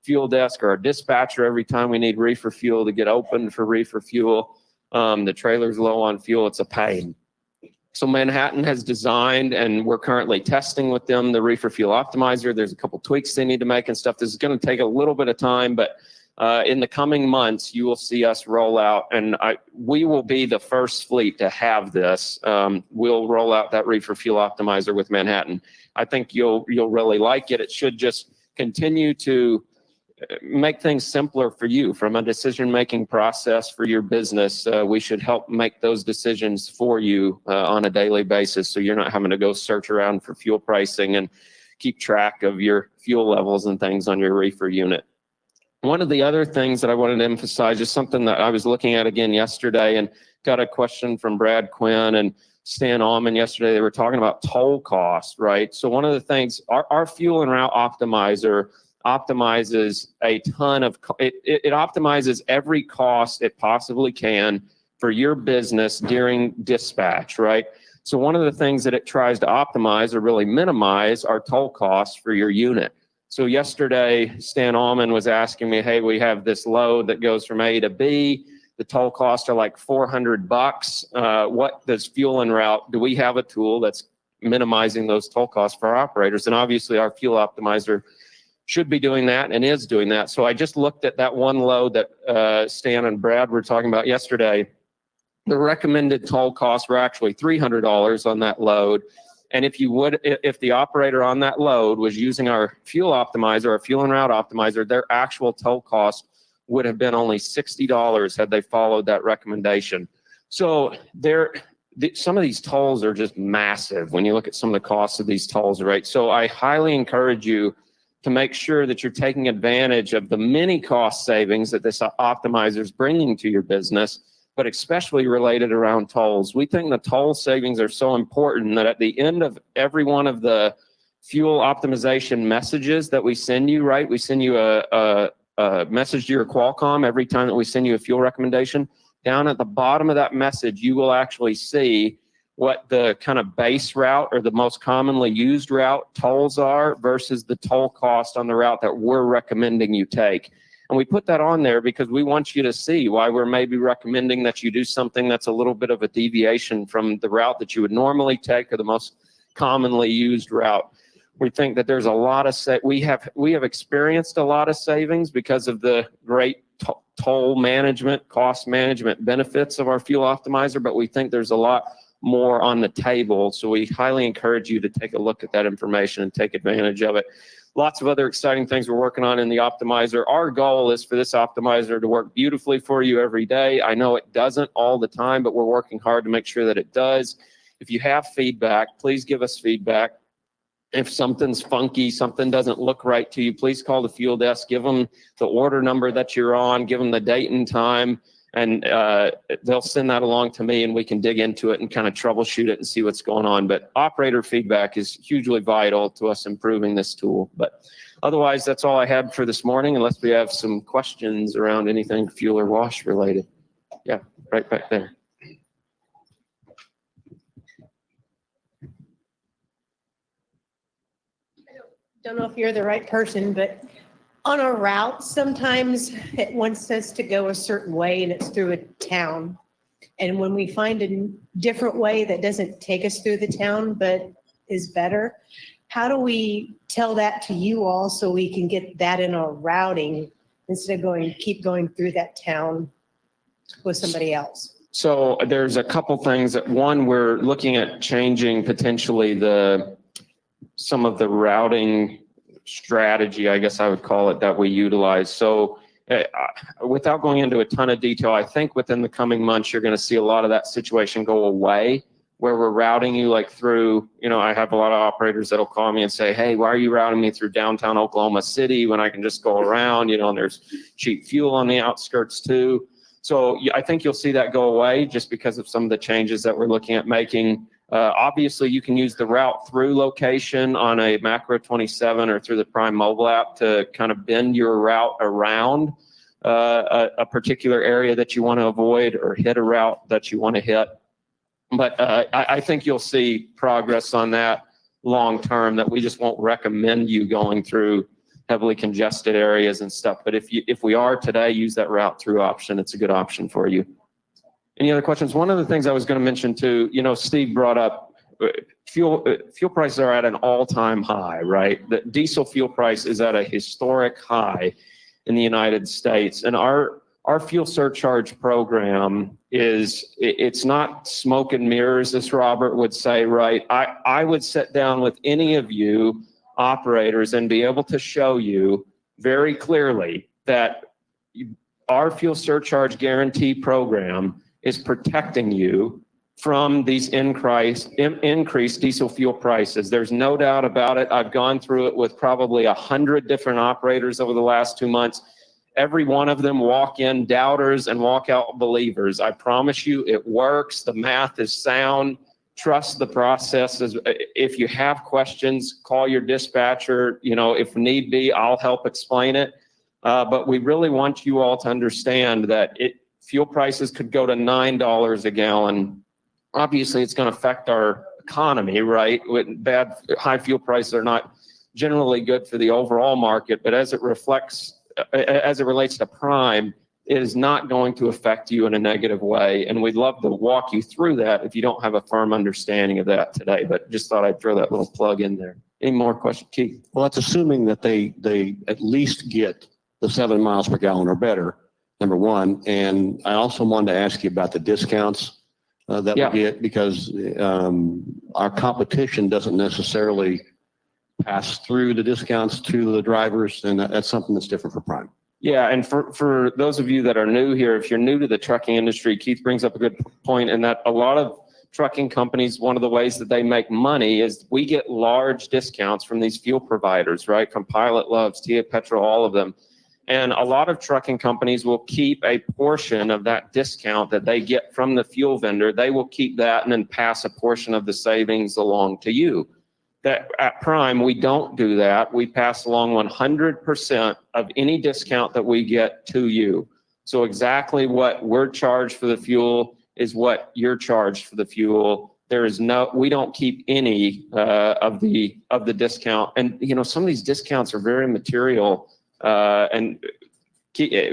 fuel desk or our dispatcher every time we need reefer fuel to get open for reefer fuel. The trailer's low on fuel. It's a pain. So Manhattan has designed, and we're currently testing with them, the reefer fuel optimizer. There's a couple tweaks they need to make and stuff. This is going to take a little bit of time, but in the coming months, you will see us roll out, and we will be the first fleet to have this. We'll roll out that reefer fuel optimizer with Manhattan. I think you'll really like it. It should just continue to make things simpler for you from a decision-making process for your business. We should help make those decisions for you on a daily basis, so you're not having to go search around for fuel pricing and keep track of your fuel levels and things on your reefer unit. One of the other things that I wanted to emphasize is something that I was looking at again yesterday and got a question from Brad Quinn and Stan Allman yesterday. They were talking about toll costs, right? So one of the things, our fuel and route optimizer optimizes a ton of, it optimizes every cost it possibly can for your business during dispatch, right? So one of the things that it tries to optimize or really minimize are toll costs for your unit. So yesterday, Stan Allman was asking me, hey, we have this load that goes from A to B. The toll costs are like $400. What does fuel en route? Do we have a tool that's minimizing those toll costs for our operators? And obviously our fuel optimizer should be doing that and is doing that. So I just looked at that one load that Stan and Brad were talking about yesterday. The recommended toll costs were actually $300 on that load. And if the operator on that load was using our fuel optimizer, our fuel en route optimizer, their actual toll cost would have been only $60 had they followed that recommendation. So some of these tolls are just massive when you look at some of the costs of these tolls, right? So I highly encourage you to make sure that you're taking advantage of the many cost savings that this optimizer is bringing to your business, but especially related around tolls. We think the toll savings are so important that at the end of every one of the fuel optimization messages that we send you, right? We send you a message to your Qualcomm every time that we send you a fuel recommendation. Down at the bottom of that message, you will actually see what the kind of base route or the most commonly used route tolls are versus the toll cost on the route that we're recommending you take. And we put that on there because we want you to see why we're maybe recommending that you do something that's a little bit of a deviation from the route that you would normally take or the most commonly used route. We think that there's a lot of we have experienced a lot of savings because of the great toll management, cost management benefits of our fuel optimizer, but we think there's a lot more on the table. So we highly encourage you to take a look at that information and take advantage of it. Lots of other exciting things we're working on in the optimizer. Our goal is for this optimizer to work beautifully for you every day. I know it doesn't all the time, but we're working hard to make sure that it does. If you have feedback, please give us feedback. If something's funky, something doesn't look right to you, please call the fuel desk, give them the order number that you're on, give them the date and time, and they'll send that along to me and we can dig into it and kind of troubleshoot it and see what's going on. But operator feedback is hugely vital to us improving this tool. But otherwise, that's all I had for this morning, unless we have some questions around anything fuel or wash related. Yeah, right back there. Don't know if you're the right person, but on a route, sometimes it wants us to go a certain way and it's through a town. And when we find a different way that doesn't take us through the town, but is better, how do we tell that to you all so we can get that in our routing instead of keep going through that town with somebody else? So there's a couple things. One, we're looking at changing potentially some of the routing strategy, I guess I would call it, that we utilize. So without going into a ton of detail, I think within the coming months, you're going to see a lot of that situation go away, where we're routing you like through, I have a lot of operators that'll call me and say, hey, why are you routing me through downtown Oklahoma City when I can just go around, and there's cheap fuel on the outskirts too. So I think you'll see that go away just because of some of the changes that we're looking at making. Obviously, you can use the route through location on a Macro 27 or through the Prime mobile app to kind of bend your route around a particular area that you want to avoid or hit a route that you want to hit. But I think you'll see progress on that long term, that we just won't recommend you going through heavily congested areas and stuff. But if we are today, use that route through option. It's a good option for you. Any other questions? One of the things I was going to mention too, Steve brought up fuel prices are at an all-time high, right? The diesel fuel price is at a historic high in the United States. And our fuel surcharge program it's not smoke and mirrors, as Robert would say, right? I would sit down with any of you operators and be able to show you very clearly that our fuel surcharge guarantee program is protecting you from these increased diesel fuel prices. There's no doubt about it. I've gone through it with probably 100 different operators over the last 2 months. Every one of them walk in doubters and walk out believers. I promise you it works. The math is sound. Trust the process. If you have questions, call your dispatcher. If need be, I'll help explain it. But we really want you all to understand that fuel prices could go to $9 a gallon. Obviously, it's going to affect our economy, right? High fuel prices are not generally good for the overall market, but as it relates to Prime, it is not going to affect you in a negative way. And we'd love to walk you through that if you don't have a firm understanding of that today, but just thought I'd throw that little plug in there. Any more questions, Keith? Well, that's assuming that they at least get the 7 miles per gallon or better, number one. And I also wanted to ask you about the discounts that Yeah. we get, because our competition doesn't necessarily pass through the discounts to the drivers, and that's something that's different for Prime. Yeah, and for those of you that are new here, if you're new to the trucking industry, Keith brings up a good point in that a lot of trucking companies, one of the ways that they make money is we get large discounts from these fuel providers, right? From Pilot, Loves, TA Petrol, all of them. And a lot of trucking companies will keep a portion of that discount that they get from the fuel vendor. They will keep that and then pass a portion of the savings along to you. That at Prime, we don't do that. We pass along 100% of any discount that we get to you. So exactly what we're charged for the fuel is what you're charged for the fuel. We don't keep any of the discount. And some of these discounts are very material. And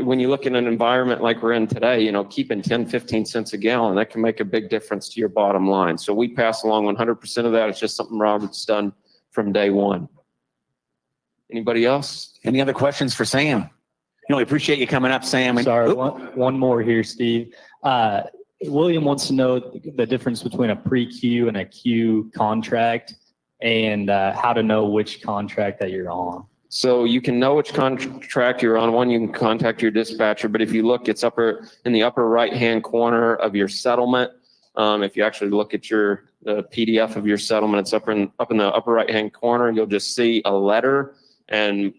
when you look in an environment like we're in today, keeping 10, 15 cents a gallon, that can make a big difference to your bottom line. So we pass along 100% of that. It's just something Robert's done from day one. Anybody else? Any other questions for Sam? We appreciate you coming up, Sam. Sorry, Oop. one more here, Steve. William wants to know the difference between a pre-queue and a queue contract, and how to know which contract that you're on. So you can know which contract you're on. One, you can contact your dispatcher, but if you look, it's in the upper right-hand corner of your settlement. If you actually look at the PDF of your settlement, it's up in the upper right-hand corner. You'll just see a letter. And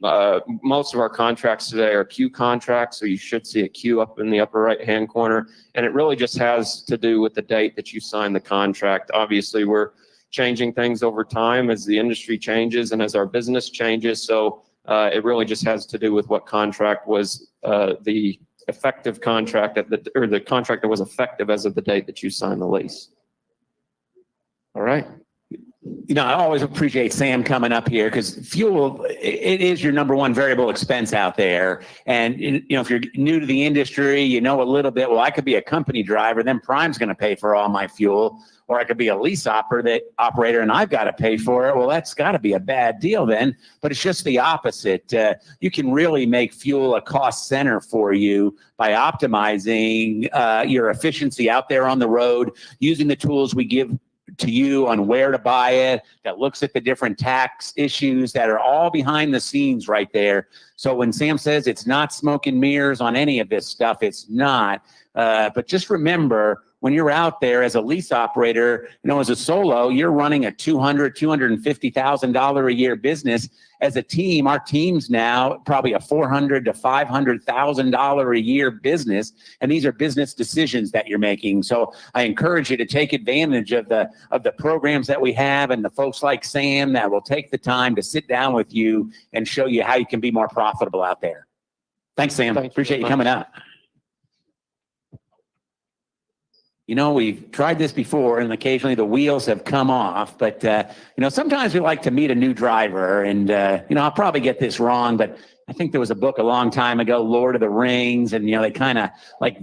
most of our contracts today are queue contracts, so you should see a queue up in the upper right-hand corner. And it really just has to do with the date that you signed the contract. Obviously, we're changing things over time as the industry changes and as our business changes. So it really just has to do with what contract was the effective contract or the contract that was effective as of the date that you signed the lease. All right. I always appreciate Sam coming up here because fuel, it is your number one variable expense out there. And, if you're new to the industry, a little bit, well, I could be a company driver, then Prime's going to pay for all my fuel, or I could be a lease operator and I've got to pay for it. Well, that's got to be a bad deal then, but it's just the opposite. You can really make fuel a cost center for you by optimizing your efficiency out there on the road, using the tools we give to you on where to buy it, that looks at the different tax issues that are all behind the scenes right there. So when Sam says it's not smoke and mirrors on any of this stuff, it's not. But just remember, when you're out there as a lease operator, as a solo, you're running a $250,000 a year business. As a team, our team's now probably a $400,000 to $500,000 a year business, and these are business decisions that you're making. So I encourage you to take advantage of the programs that we have and the folks like Sam that will take the time to sit down with you and show you how you can be more profitable out there. Thanks, Sam. Appreciate you coming out. We've tried this before and occasionally the wheels have come off, but, sometimes we like to meet a new driver and, I'll probably get this wrong, but I think there was a book a long time ago, Lord of the Rings, and, they kind of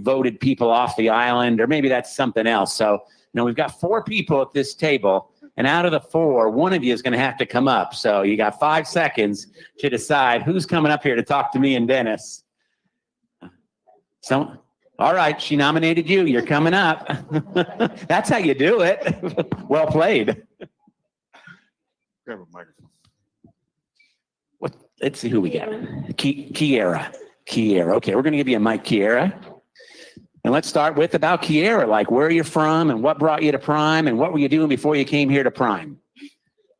voted people off the island, or maybe that's something else. So, we've got 4 people at this table, and out of the 4, one of you is going to have to come up. So you got 5 seconds to decide who's coming up here to talk to me and Dennis. All right, she nominated you. You're coming up. That's how you do it. Well played. Grab a microphone. Let's see who we got. Kiera. Okay, we're going to give you a mic, Kiera. And let's start with about Kiera, where are you from and what brought you to Prime and what were you doing before you came here to Prime?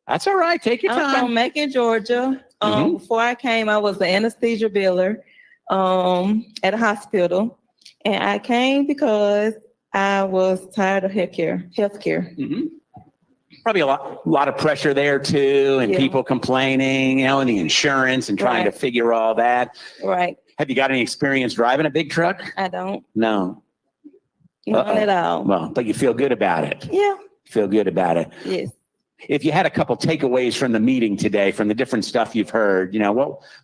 That's all right. Take your time. I'm from Macon, Georgia. Before I came, I was an anesthesia biller at a hospital. And I came because I was tired of healthcare. Mm-hmm. Probably a lot of pressure there too, and people complaining, and the insurance and trying to figure all that. Right. Have you got any experience driving a big truck? I don't. No. None at all. Well, but you feel good about it. Yeah. Feel good about it. Yes. if you had a couple takeaways from the meeting today, from the different stuff you've heard,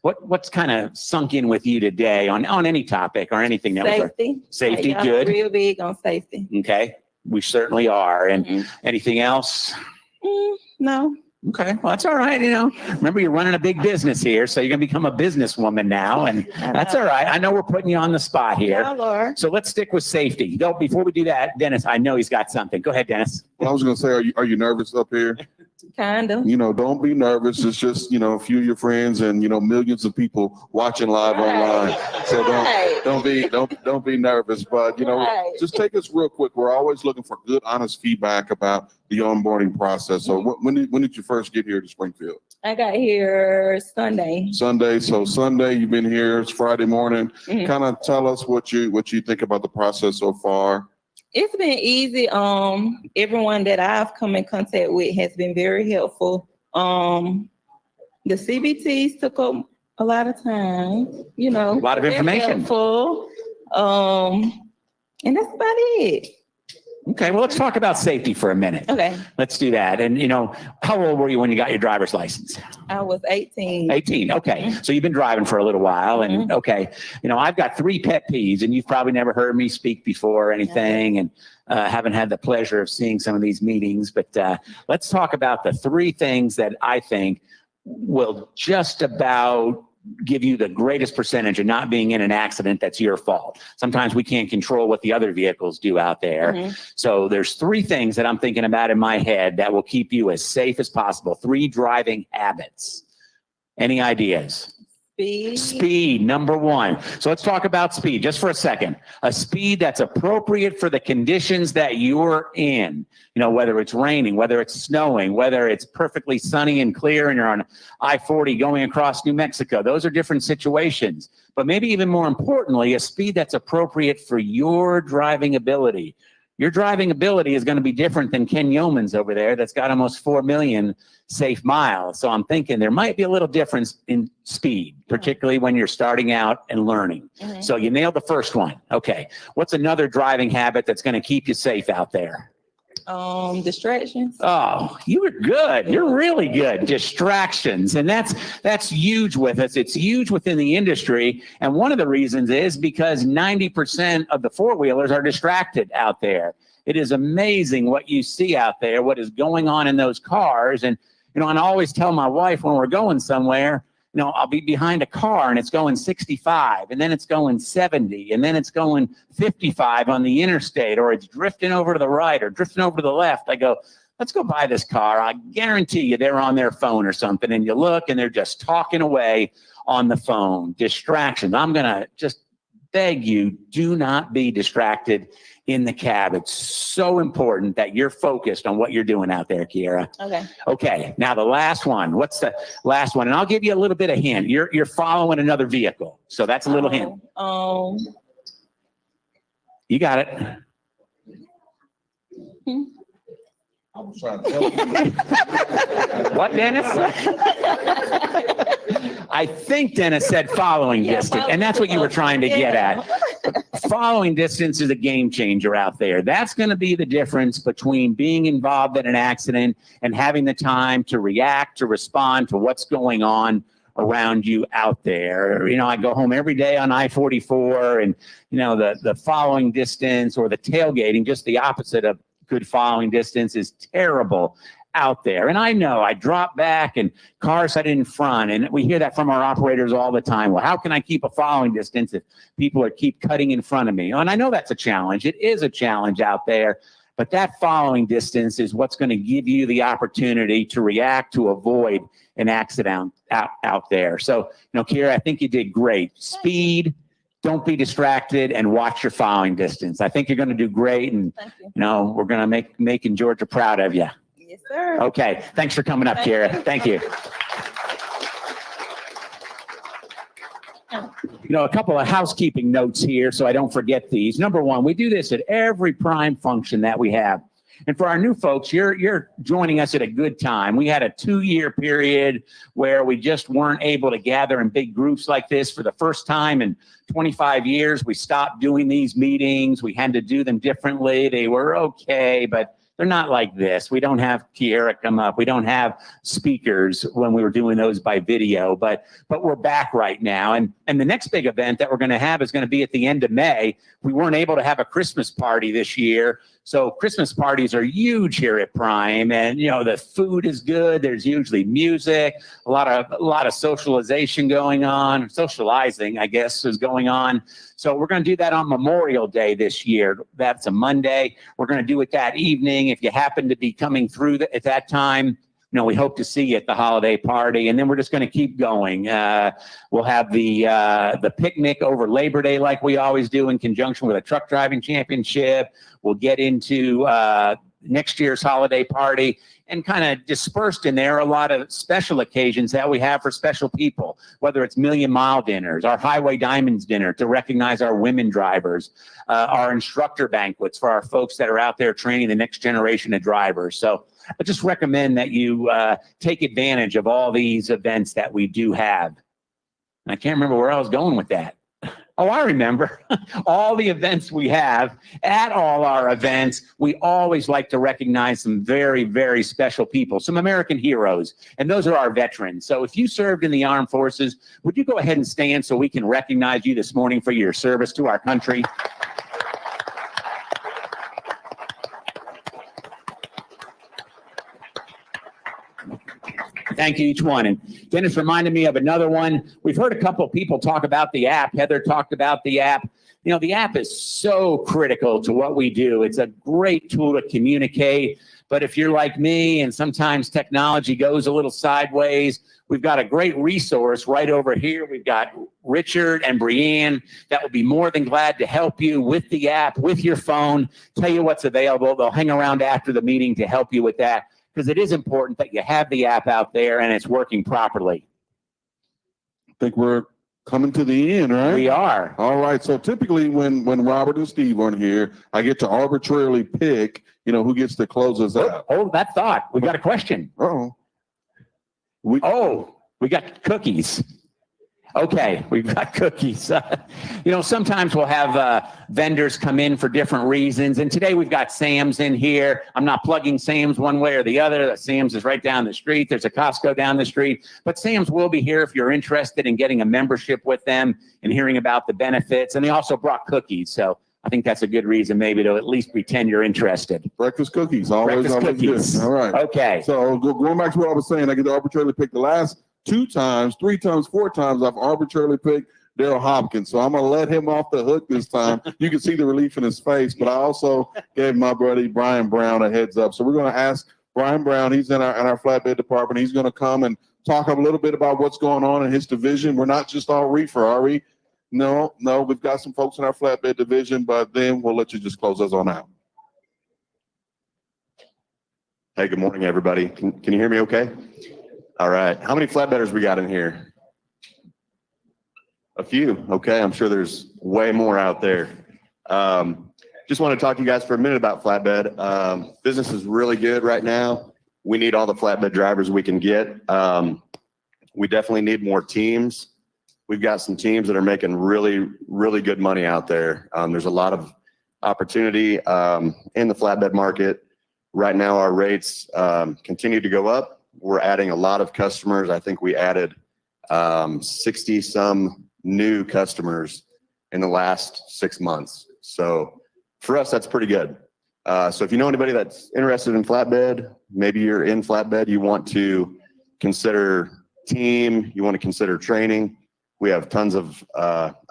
what's kind of sunk in with you today on any topic or anything that was Safety. safety? Y'all Good. Real big on safety. Okay. We certainly are. And Mhm. anything else? No. Okay. Well, that's all right. Remember you're running a big business here, so you're going to become a businesswoman now. And that's all right. I know we're putting you on the spot here. Y'all are. So let's stick with safety. Before we do that, Dennis, I know he's got something. Go ahead, Dennis. Well, I was going to say, are you nervous up here? Kind of. Don't be nervous. It's just, a few of your friends and, millions of people watching live online. So don't be nervous. But, just take us real quick. We're always looking for good, honest feedback about the onboarding process. So when did you first get here to Springfield? I got here Sunday. Sunday. So Sunday, you've been here. It's Friday morning. Mhm. Kind of tell us what you think about the process so far. It's been easy. Everyone that I've come in contact with has been very helpful. The CBTs took up a lot of time, A lot of they're information. helpful. And that's about it. Okay. Well, let's talk about safety for a minute. Okay. Let's do that. And, how old were you when you got your driver's license? I was 18. 18. Okay. So you've been driving for a little while. And okay, I've got 3 pet peeves, and you've probably never heard me speak before or anything. And haven't had the pleasure of seeing some of these meetings, but let's talk about the 3 things that I think will just about give you the greatest percentage of not being in an accident that's your fault. Sometimes we can't control what the other vehicles do out there. So there's 3 things that I'm thinking about in my head that will keep you as safe as possible. 3 driving habits. Any ideas? Speed, number 1. So let's talk about speed just for a second. A speed that's appropriate for the conditions that you're in. Whether it's raining, whether it's snowing, whether it's perfectly sunny and clear and you're on I-40 going across New Mexico. Those are different situations. But maybe even more importantly, a speed that's appropriate for your driving ability. Your driving ability is going to be different than Ken Yeoman's over there that's got almost 4 million safe miles. So I'm thinking there might be a little difference in speed, particularly when you're starting out and learning. So you nailed the first one. Okay. What's another driving habit that's going to keep you safe out there? Distractions. Oh, you were good. You're really good. Distractions. And that's huge with us. It's huge within the industry. And one of the reasons is because 90% of the 4-wheelers are distracted out there. It is amazing what you see out there, what is going on in those cars. And, and I always tell my wife when we're going somewhere, I'll be behind a car and it's going 65 and then it's going 70 and then it's going 55 on the interstate, or it's drifting over to the right or drifting over to the left. I go, let's go buy this car. I guarantee you they're on their phone or something. And you look and they're just talking away on the phone. Distractions. I'm going to just beg you, do not be distracted in the cab. It's so important that you're focused on what you're doing out there, Kiera. Okay. Now the last one. What's the last one? And I'll give you a little bit of hint. You're following another vehicle. So that's a little hint. You got it. I'm trying to help you. What, Dennis? I think Dennis said following distance, and that's what you were trying to get at. Following distance is a game changer out there. That's going to be the difference between being involved in an accident and having the time to react, to respond to what's going on around you out there. I go home every day on I-44, and, the following distance or the tailgating, just the opposite of good following distance, is terrible out there. And I know I drop back and cars headed in front, and we hear that from our operators all the time. Well, how can I keep a following distance if people keep cutting in front of me? And I know that's a challenge. It is a challenge out there, but that following distance is what's going to give you the opportunity to react, to avoid an accident out there. So, Kiera, I think you did great. Speed, don't be distracted, and watch your following distance. I think you're going to do great, and we're going to making Georgia proud of you. Yes, sir. Okay. Thanks for coming up, Kiera. Thank you. A couple of housekeeping notes here so I don't forget these. Number 1, we do this at every Prime function that we have. And for our new folks, you're joining us at a good time. We had a 2-year period where we just weren't able to gather in big groups like this. For the first time in 25 years, we stopped doing these meetings. We had to do them differently. They were okay, but they're not like this. We don't have Kiera come up. We don't have speakers when we were doing those by video, but we're back right now. And the next big event that we're going to have is going to be at the end of May. We weren't able to have a Christmas party this year. So Christmas parties are huge here at Prime, and the food is good. There's usually music, a lot of socialization going on, socializing, I guess, is going on. So we're going to do that on Memorial Day this year. That's a Monday. We're going to do it that evening. If you happen to be coming through at that time, we hope to see you at the holiday party, and then we're just going to keep going. We'll have the picnic over Labor Day like we always do in conjunction with a truck driving championship. We'll get into next year's holiday party, and kind of dispersed in there a lot of special occasions that we have for special people, whether it's Million Mile dinners, our Highway Diamonds dinner to recognize our women drivers, our instructor banquets for our folks that are out there training the next generation of drivers. So I just recommend that you take advantage of all these events that we do have. And I can't remember where I was going with that. Oh, I remember. All the events we have. At all our events, we always like to recognize some very, very special people, some American heroes, and those are our veterans. So if you served in the armed forces, would you go ahead and stand so we can recognize you this morning for your service to our country? Thank you, each one. And Dennis reminded me of another one. We've heard a couple of people talk about the app. Heather talked about the app. The app is so critical to what we do. It's a great tool to communicate. But if you're like me and sometimes technology goes a little sideways, we've got a great resource right over here. We've got Richard and Brianne that will be more than glad to help you with the app, with your phone, tell you what's available. They'll hang around after the meeting to help you with that, because it is important that you have the app out there and it's working properly. I think we're coming to the end, right? We are. All right. So typically when Robert and Steve aren't here, I get to arbitrarily pick, who gets to close us out. Hold that thought. We got a question. We got cookies. Okay, we've got cookies. Sometimes we'll have vendors come in for different reasons. And today we've got Sam's in here. I'm not plugging Sam's one way or the other. Sam's is right down the street. There's a Costco down the street. But Sam's will be here if you're interested in getting a membership with them and hearing about the benefits. And they also brought cookies. So I think that's a good reason maybe to at least pretend you're interested. Breakfast cookies. Always cookies. Good. All right. Okay. So going back to what I was saying, I get to arbitrarily pick the last 2 times, 3 times, 4 times, I've arbitrarily picked Daryl Hopkins. So I'm going to let him off the hook this time. You can see the relief in his face, but I also gave my buddy Brian Brown a heads up. So we're going to ask Brian Brown. He's in our flatbed department. He's going to come and talk a little bit about what's going on in his division. We're not just all reefer, are we? No, we've got some folks in our flatbed division, but then we'll let you just close us on out. Hey, good morning, everybody. Can you hear me okay? All right. How many flatbedders we got in here? A few. Okay. I'm sure there's way more out there. Just want to talk to you guys for a minute about flatbed. Business is really good right now. We need all the flatbed drivers we can get. We definitely need more teams. We've got some teams that are making really, really good money out there. There's a lot of opportunity in the flatbed market. Right now, our rates continue to go up. We're adding a lot of customers. I think we added 60 some new customers in the last 6 months. So for us, that's pretty good. So if you know anybody that's interested in flatbed, maybe you're in flatbed, you want to consider team, you want to consider training, we have tons of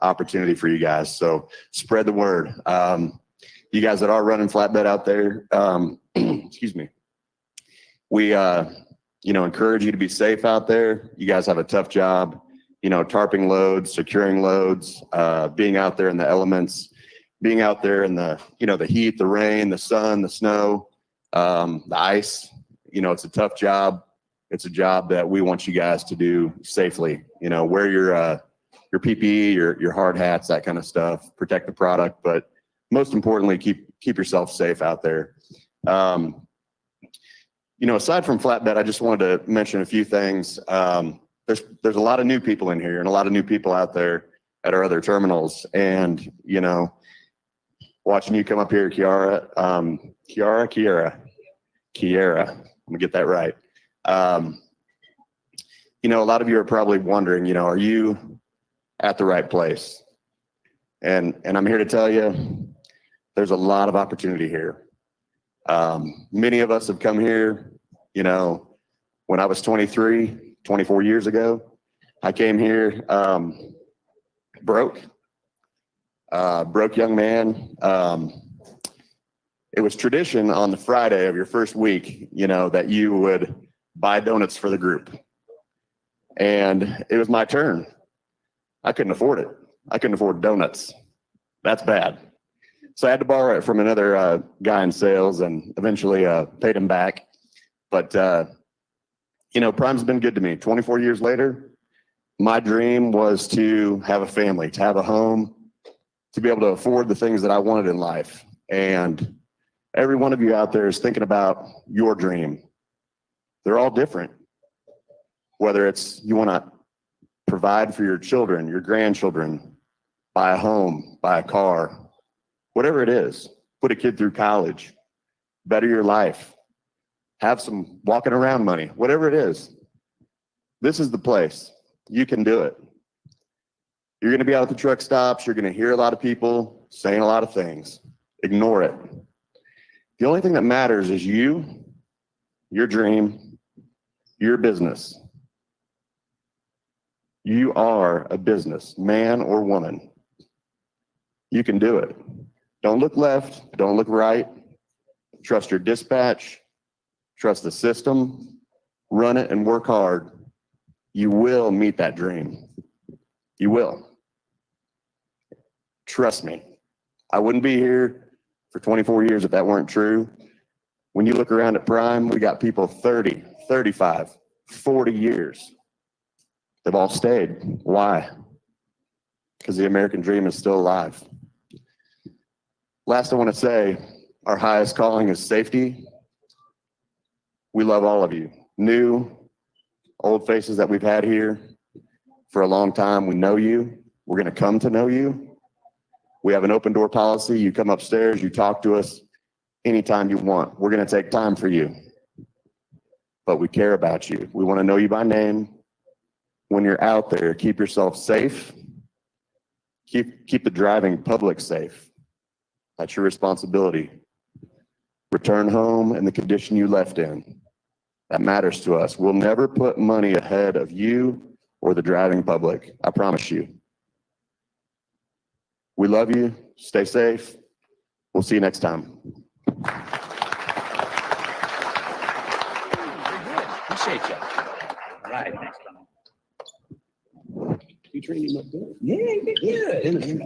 opportunity for you guys. So spread the word. You guys that are running flatbed out there, excuse me, we encourage you to be safe out there. You guys have a tough job, tarping loads, securing loads, being out there in the elements, being out there in the, the heat, the rain, the sun, the snow, the ice. It's a tough job. It's a job that we want you guys to do safely. Wear your PPE, your hard hats, that kind of stuff, protect the product, but most importantly, keep yourself safe out there. Aside from flatbed, I just wanted to mention a few things. There's a lot of new people in here and a lot of new people out there at our other terminals. And, watching you come up here, Kiera, Kiera. I'm gonna get that right. You know, a lot of you are probably wondering, you know, are you at the right place? And I'm here to tell you, there's a lot of opportunity here. Many of us have come here, you know, when I was 23, 24 years ago. I came here broke young man. It was tradition on the Friday of your first week, you know, that you would buy donuts for the group. And it was my turn. I couldn't afford it. I couldn't afford donuts. That's bad. So I had to borrow it from another guy in sales and eventually paid him back. But, you know, Prime's been good to me. 24 years later, my dream was to have a family, to have a home, to be able to afford the things that I wanted in life. And every one of you out there is thinking about your dream. They're all different. Whether it's you want to provide for your children, your grandchildren, buy a home, buy a car, whatever it is, put a kid through college, better your life, have some walking around money, whatever it is. This is the place. You can do it. You're going to be out at the truck stops. You're going to hear a lot of people saying a lot of things. Ignore it. The only thing that matters is you, your dream, your business. You are a business, man or woman. You can do it. Don't look left. Don't look right. Trust your dispatch. Trust the system. Run it and work hard. You will meet that dream. You will. Trust me. I wouldn't be here for 24 years if that weren't true. When you look around at Prime, we got people 30, 35, 40 years. They've all stayed. Why? Because the American dream is still alive. Last, I want to say, our highest calling is safety. We love all of you. New, old faces that we've had here for a long time. We know you. We're going to come to know you. We have an open door policy. You come upstairs, you talk to us anytime you want. We're going to take time for you. But we care about you. We want to know you by name. When you're out there, keep yourself safe. Keep the driving public safe. That's your responsibility. Return home in the condition you left in. That matters to us. We'll never put money ahead of you or the driving public. I promise you. We love you. Stay safe. We'll see you next time. Appreciate you. All right. Next one. You trained him up good. Yeah, you did good.